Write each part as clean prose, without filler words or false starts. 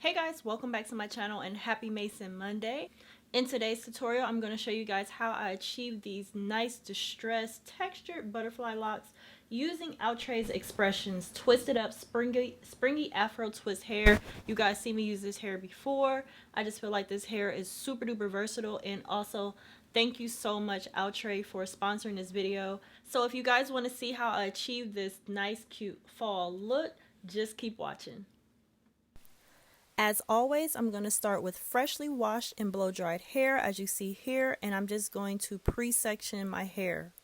Hey guys, welcome back to my channel and happy Mason Monday. In today's tutorial, I'm going to show you guys how I achieve these nice distressed textured butterfly locks using Outrage's Xpression's twisted up springy Afro twist hair. You guys see me use this hair before. I just feel like this hair is super duper versatile, and also thank you so much Outrage for sponsoring this video. So if you guys want to see how I achieve this nice cute fall look, just keep watching. As always, I'm going to start with freshly washed and blow dried hair, as you see here, and I'm just going to pre-section my hair.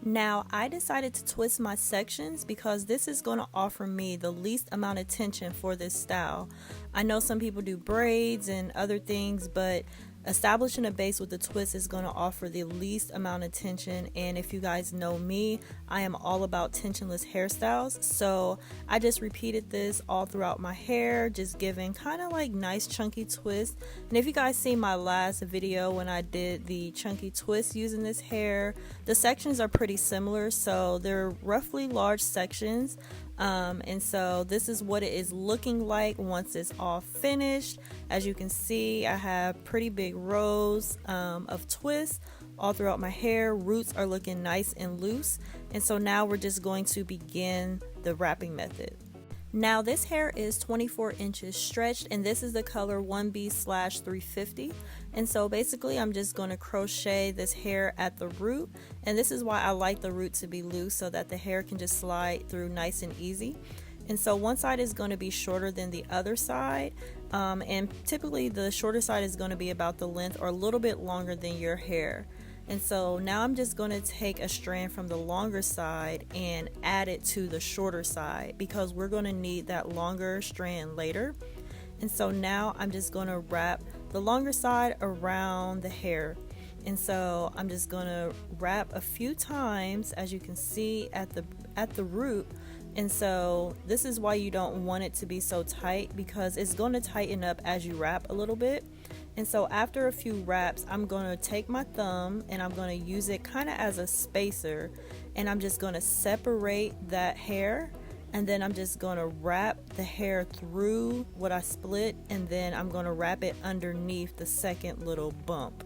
Now, I decided to twist my sections because this is going to offer me the least amount of tension for this style. I know some people do braids and other things, but establishing a base with a twist is going to offer the least amount of tension. And if you guys know me, I am all about tensionless hairstyles, so I just repeated this all throughout my hair, just giving kind of like nice chunky twists. And if you guys see my last video when I did the chunky twist using this hair, the sections are pretty similar, so they're roughly large sections. And so this is what it is looking like once it's all finished. As you can see, I have pretty big rows of twists all throughout my hair. Roots are looking nice and loose, and so now we're just going to begin the wrapping method. Now this hair is 24 inches stretched, and this is the color 1B/350. And so basically I'm just going to crochet this hair at the root, and this is why I like the root to be loose, so that the hair can just slide through nice and easy. And so one side is going to be shorter than the other side, and typically the shorter side is going to be about the length or a little bit longer than your hair. And so now I'm just going to take a strand from the longer side and add it to the shorter side, because we're going to need that longer strand later. And so now I'm just going to wrap the longer side around the hair. And so I'm just going to wrap a few times, as you can see at the root. And so this is why you don't want it to be so tight, because it's going to tighten up as you wrap a little bit. And so after a few wraps, I'm going to take my thumb and I'm going to use it kind of as a spacer, and I'm just going to separate that hair, and then I'm just going to wrap the hair through what I split, and then I'm going to wrap it underneath the second little bump.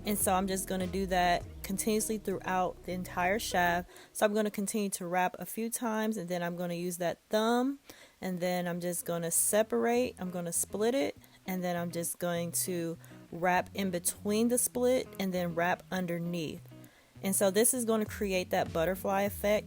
And so I'm just going to do that continuously throughout the entire shaft. So I'm going to continue to wrap a few times, and then I'm going to use that thumb, and then I'm just going to separate, I'm going to split it, and then I'm just going to wrap in between the split and then wrap underneath. And so this is going to create that butterfly effect.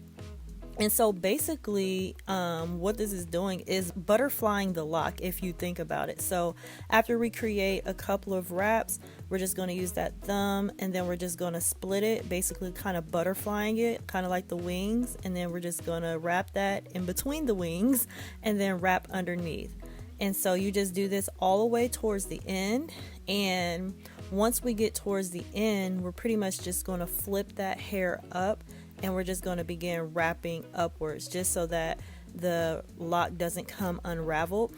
And so basically what this is doing is butterflying the lock, if you think about it. So after we create a couple of wraps, we're just going to use that thumb, and then we're just going to split it, basically kind of butterflying it, kind of like the wings. And then we're just going to wrap that in between the wings and then wrap underneath. And so you just do this all the way towards the end, and once we get towards the end, we're pretty much just going to flip that hair up, and we're just going to begin wrapping upwards, just so that the lock doesn't come unraveled.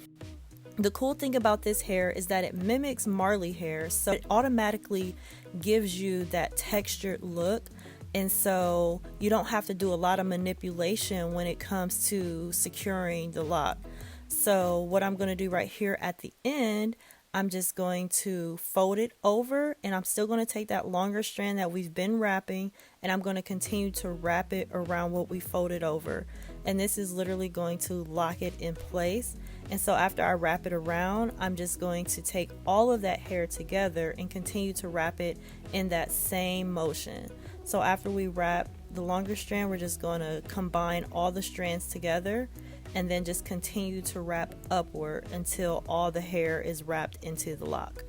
The cool thing about this hair is that it mimics Marley hair, so it automatically gives you that textured look. And so you don't have to do a lot of manipulation when it comes to securing the lock. So what I'm going to do right here at the end, I'm just going to fold it over, and I'm still going to take that longer strand that we've been wrapping, and I'm going to continue to wrap it around what we folded over. And this is literally going to lock it in place. And so after I wrap it around, I'm just going to take all of that hair together and continue to wrap it in that same motion. So after we wrap the longer strand, we're just going to combine all the strands together, and then just continue to wrap upward until all the hair is wrapped into the lock.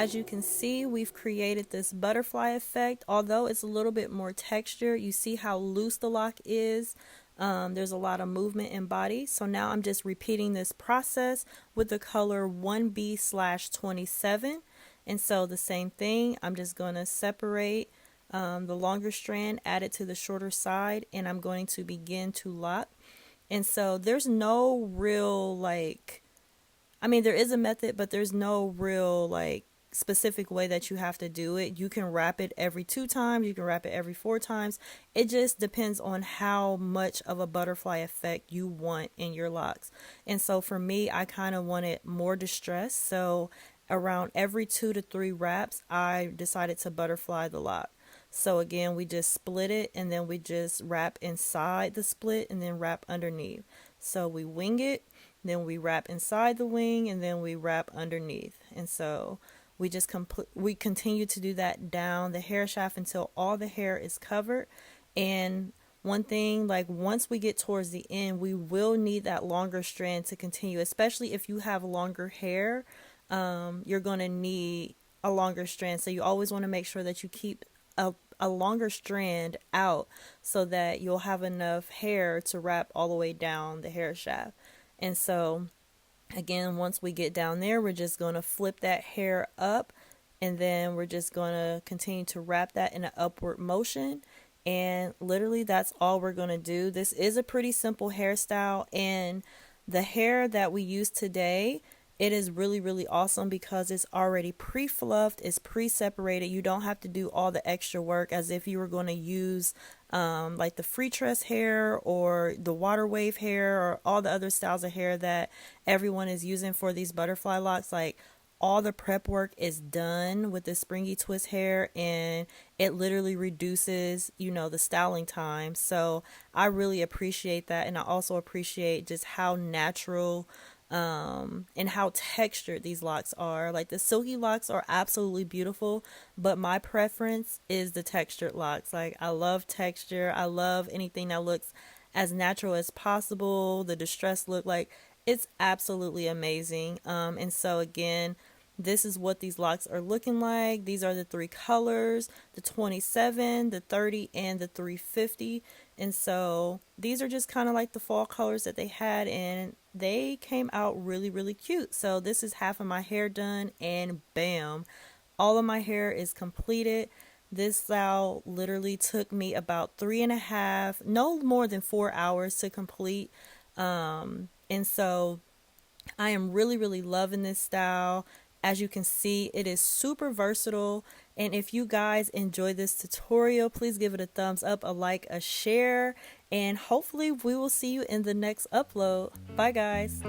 As you can see, we've created this butterfly effect. Although it's a little bit more texture, you see how loose the lock is. There's a lot of movement in body. So now I'm just repeating this process with the color 1B/27. And so the same thing, I'm just going to separate the longer strand, add it to the shorter side, and I'm going to begin to lock. And so there's no real there is a method, but there's no real specific way that you have to do it. You can wrap it every 2 times, you can wrap it every 4 times. It just depends on how much of a butterfly effect you want in your locks. And so for me, I kind of wanted more distress. So around every 2 to 3 wraps, I decided to butterfly the lock. So again, we just split it and then we just wrap inside the split and then wrap underneath. So we wing it, then we wrap inside the wing, and then we wrap underneath. And so we continue to do that down the hair shaft until all the hair is covered. And one thing, once we get towards the end, we will need that longer strand to continue, especially if you have longer hair. You're going to need a longer strand. So you always want to make sure that you keep a longer strand out so that you'll have enough hair to wrap all the way down the hair shaft. And so again, once we get down there, we're just going to flip that hair up, and then we're just going to continue to wrap that in an upward motion. And literally that's all we're going to do. This is a pretty simple hairstyle, and the hair that we use today, it is really, really awesome because it's already pre-fluffed, it's pre-separated. You don't have to do all the extra work as if you were going to use the free tress hair or the water wave hair or all the other styles of hair that everyone is using for these butterfly locks. All the prep work is done with the Springy twist hair, and it literally reduces, the styling time. So I really appreciate that, and I also appreciate just how natural and how textured these locks are. The silky locks are absolutely beautiful, but my preference is the textured locks. I love texture. I love anything that looks as natural as possible. The distressed look, it's absolutely amazing. And so again, this is what these locks are looking like. These are the 3 colors, the 27, the 30, and the 350. And so these are just kind of like the fall colors that they had, and they came out really, really cute. So this is half of my hair done, and bam, all of my hair is completed. This style literally took me about 3.5, no more than 4 hours to complete. And so I am really, really loving this style. As you can see, it is super versatile. And if you guys enjoy this tutorial, please give it a thumbs up, a like, a share, and hopefully we will see you in the next upload. Bye guys.